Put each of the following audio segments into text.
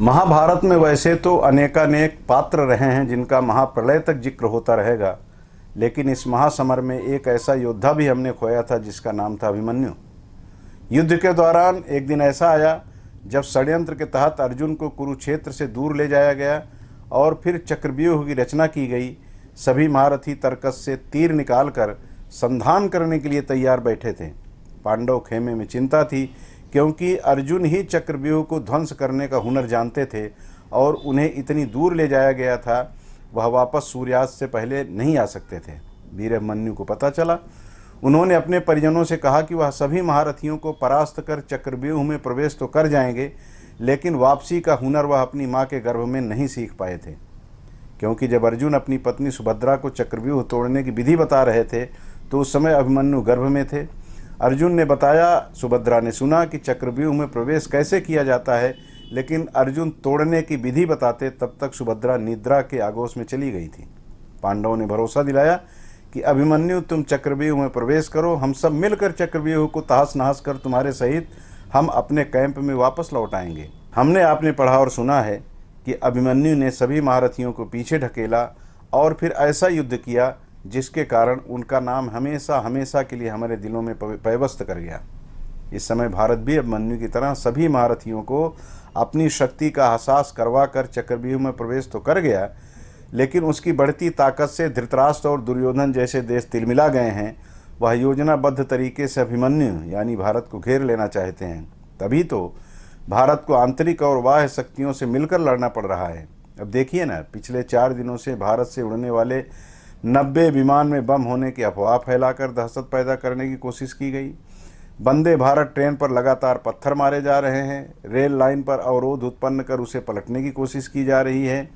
महाभारत में वैसे तो अनेकानेक पात्र रहे हैं जिनका महाप्रलय तक जिक्र होता रहेगा, लेकिन इस महासमर में एक ऐसा योद्धा भी हमने खोया था जिसका नाम था अभिमन्यु। युद्ध के दौरान एक दिन ऐसा आया जब षड्यंत्र के तहत अर्जुन को कुरुक्षेत्र से दूर ले जाया गया और फिर चक्रव्यूह की रचना की गई। सभी महारथी तर्कस से तीर निकालकर संधान करने के लिए तैयार बैठे थे। पांडव खेमे में चिंता थी, क्योंकि अर्जुन ही चक्रव्यूह को ध्वंस करने का हुनर जानते थे और उन्हें इतनी दूर ले जाया गया था, वह वापस सूर्यास्त से पहले नहीं आ सकते थे। वीर अभिमन्यु को पता चला। उन्होंने अपने परिजनों से कहा कि वह सभी महारथियों को परास्त कर चक्रव्यूह में प्रवेश तो कर जाएंगे, लेकिन वापसी का हुनर वह अपनी माँ के गर्भ में नहीं सीख पाए थे। क्योंकि जब अर्जुन अपनी पत्नी सुभद्रा को चक्रव्यूह तोड़ने की विधि बता रहे थे तो उस समय अभिमन्यु गर्भ में थे। अर्जुन ने बताया, सुभद्रा ने सुना कि चक्रव्यूह में प्रवेश कैसे किया जाता है, लेकिन अर्जुन तोड़ने की विधि बताते तब तक सुभद्रा निद्रा के आगोश में चली गई थी। पांडवों ने भरोसा दिलाया कि अभिमन्यु तुम चक्रव्यूह में प्रवेश करो, हम सब मिलकर चक्रव्यूह को तहस नहस कर तुम्हारे सहित हम अपने कैंप में वापस लौट आएंगे। हमने आपने पढ़ा और सुना है कि अभिमन्यु ने सभी महारथियों को पीछे ढकेला और फिर ऐसा युद्ध किया जिसके कारण उनका नाम हमेशा हमेशा के लिए हमारे दिलों में पैवस्त कर गया। इस समय भारत भी अभिमन्यु की तरह सभी महारथियों को अपनी शक्ति का एहसास करवा कर चक्रव्यूह में प्रवेश तो कर गया, लेकिन उसकी बढ़ती ताकत से धृतराष्ट्र और दुर्योधन जैसे देश तिलमिला गए हैं। वह योजनाबद्ध तरीके से अभिमन्यु यानी भारत को घेर लेना चाहते हैं। तभी तो भारत को आंतरिक और बाह्य शक्तियों से मिलकर लड़ना पड़ रहा है। अब देखिए ना, पिछले 4 दिनों से भारत से उड़ने वाले 90 विमान में बम होने की अफवाह फैलाकर दहशत पैदा करने की कोशिश की गई। वंदे भारत ट्रेन पर लगातार पत्थर मारे जा रहे हैं। रेल लाइन पर अवरोध उत्पन्न कर उसे पलटने की कोशिश की जा रही है।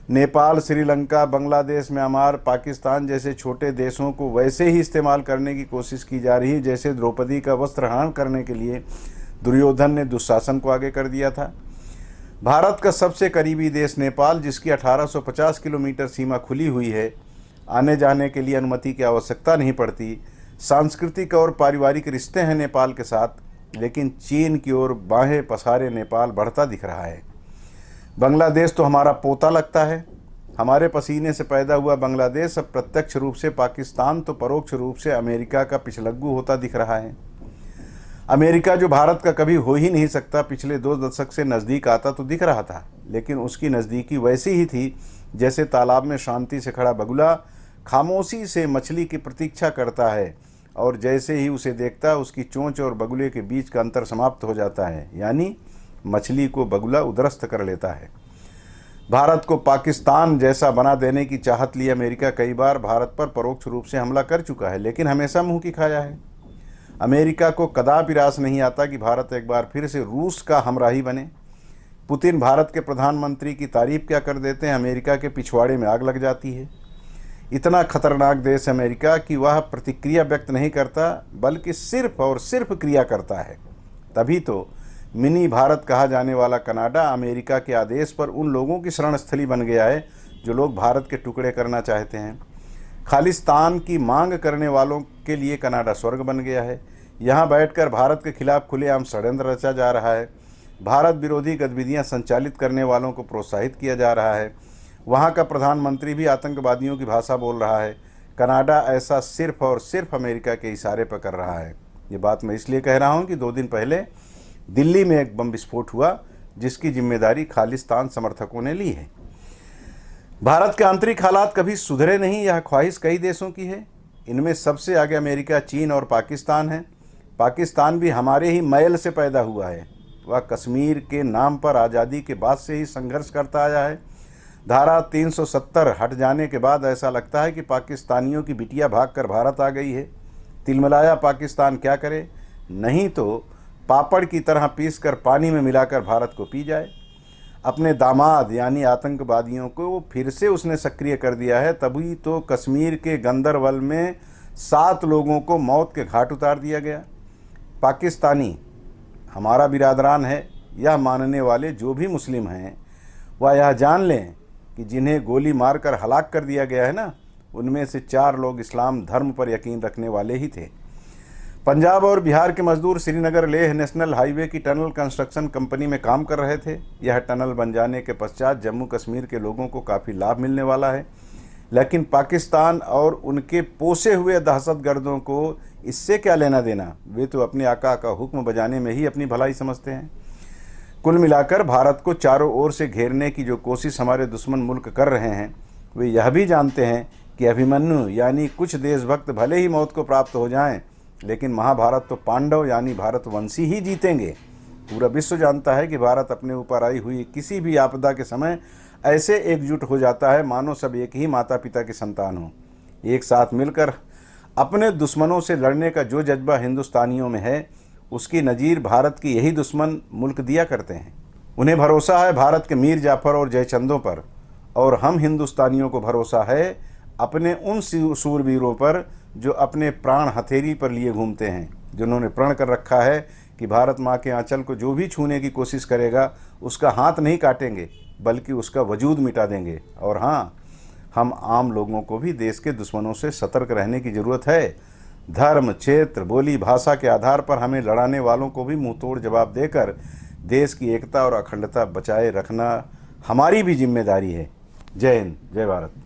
नेपाल, श्रीलंका, बांग्लादेश, म्यांमार, पाकिस्तान जैसे छोटे देशों को वैसे ही इस्तेमाल करने की कोशिश की जा रही है जैसे द्रौपदी का वस्त्रहरण करने के लिए दुर्योधन ने दुशासन को आगे कर दिया था। भारत का सबसे करीबी देश नेपाल, जिसकी 1850 किलोमीटर सीमा खुली हुई है, आने जाने के लिए अनुमति की आवश्यकता नहीं पड़ती। सांस्कृतिक और पारिवारिक रिश्ते हैं नेपाल के साथ, लेकिन चीन की ओर बाहें पसारे नेपाल बढ़ता दिख रहा है। बांग्लादेश तो हमारा पोता लगता है। हमारे पसीने से पैदा हुआ बांग्लादेश अब प्रत्यक्ष रूप से पाकिस्तान तो परोक्ष रूप से अमेरिका का पिछलग्गू होता दिख रहा है। अमेरिका जो भारत का कभी हो ही नहीं सकता, पिछले 2 दशक से नज़दीक आता तो दिख रहा था, लेकिन उसकी नज़दीकी वैसी ही थी जैसे तालाब में शांति से खड़ा बगुला खामोशी से मछली की प्रतीक्षा करता है और जैसे ही उसे देखता उसकी चोंच और बगुले के बीच का अंतर समाप्त हो जाता है, यानी मछली को बगुला उद्रस्त कर लेता है। भारत को पाकिस्तान जैसा बना देने की चाहत लिए अमेरिका कई बार भारत पर परोक्ष रूप से हमला कर चुका है, लेकिन हमेशा मुंह की खाया है। अमेरिका को कदापि रास नहीं आता कि भारत एक बार फिर से रूस का हमराही बने। पुतिन भारत के प्रधानमंत्री की तारीफ क्या कर देते हैं, अमेरिका के पिछवाड़े में आग लग जाती है। इतना खतरनाक देश अमेरिका कि वह प्रतिक्रिया व्यक्त नहीं करता, बल्कि सिर्फ और सिर्फ क्रिया करता है। तभी तो मिनी भारत कहा जाने वाला कनाडा अमेरिका के आदेश पर उन लोगों की शरणस्थली बन गया है जो लोग भारत के टुकड़े करना चाहते हैं। खालिस्तान की मांग करने वालों के लिए कनाडा स्वर्ग बन गया है। यहाँ बैठकर भारत के खिलाफ खुलेआम षड्यंत्र रचा जा रहा है। भारत विरोधी गतिविधियाँ संचालित करने वालों को प्रोत्साहित किया जा रहा है। वहाँ का प्रधानमंत्री भी आतंकवादियों की भाषा बोल रहा है। कनाडा ऐसा सिर्फ और सिर्फ अमेरिका के इशारे पर कर रहा है। ये बात मैं इसलिए कह रहा हूँ कि 2 दिन पहले दिल्ली में एक बम विस्फोट हुआ जिसकी जिम्मेदारी खालिस्तान समर्थकों ने ली है। भारत के आंतरिक हालात कभी सुधरे नहीं, यह ख्वाहिश कई देशों की है। इनमें सबसे आगे अमेरिका, चीन और पाकिस्तान है। पाकिस्तान भी हमारे ही मैल से पैदा हुआ है। वह कश्मीर के नाम पर आज़ादी के बाद से ही संघर्ष करता आया है। धारा 370 हट जाने के बाद ऐसा लगता है कि पाकिस्तानियों की बिटिया भागकर भारत आ गई है। तिलमिलाया पाकिस्तान क्या करे, नहीं तो पापड़ की तरह पीसकर पानी में मिलाकर भारत को पी जाए। अपने दामाद यानी आतंकवादियों को फिर से उसने सक्रिय कर दिया है। तभी तो कश्मीर के गंदरबल में 7 लोगों को मौत के घाट उतार दिया गया। पाकिस्तानी हमारा बिरादरान है, यह मानने वाले जो भी मुस्लिम हैं वह यह जान लें कि जिन्हें गोली मारकर हलाक कर दिया गया है ना, उनमें से 4 लोग इस्लाम धर्म पर यकीन रखने वाले ही थे। पंजाब और बिहार के मजदूर श्रीनगर लेह नेशनल हाईवे की टनल कंस्ट्रक्शन कंपनी में काम कर रहे थे। यह टनल बन जाने के पश्चात जम्मू कश्मीर के लोगों को काफ़ी लाभ मिलने वाला है, लेकिन पाकिस्तान और उनके पोसे हुए दहशतगर्दों को इससे क्या लेना देना। वे तो अपने आका का हुक्म बजाने में ही अपनी भलाई समझते हैं। कुल मिलाकर भारत को चारों ओर से घेरने की जो कोशिश हमारे दुश्मन मुल्क कर रहे हैं, वे यह भी जानते हैं कि अभिमन्यु यानी कुछ देशभक्त भले ही मौत को प्राप्त हो जाएं, लेकिन महाभारत तो पांडव यानी भारतवंशी ही जीतेंगे। पूरा विश्व जानता है कि भारत अपने ऊपर आई हुई किसी भी आपदा के समय ऐसे एकजुट हो जाता है मानो सब एक ही माता पिता की संतान हो। एक साथ मिलकर अपने दुश्मनों से लड़ने का जो जज्बा हिंदुस्तानियों में है, उसकी नज़ीर भारत की यही दुश्मन मुल्क दिया करते हैं। उन्हें भरोसा है भारत के मीर जाफर और जयचंदों पर, और हम हिंदुस्तानियों को भरोसा है अपने उन सूरवीरों पर जो अपने प्राण हथेली पर लिए घूमते हैं, जिन्होंने प्रण कर रखा है कि भारत माँ के आंचल को जो भी छूने की कोशिश करेगा उसका हाथ नहीं काटेंगे बल्कि उसका वजूद मिटा देंगे। और हाँ, हम आम लोगों को भी देश के दुश्मनों से सतर्क रहने की ज़रूरत है। धर्म, क्षेत्र, बोली, भाषा के आधार पर हमें लड़ाने वालों को भी मुंहतोड़ जवाब देकर देश की एकता और अखंडता बचाए रखना हमारी भी जिम्मेदारी है। जय हिंद, जय भारत।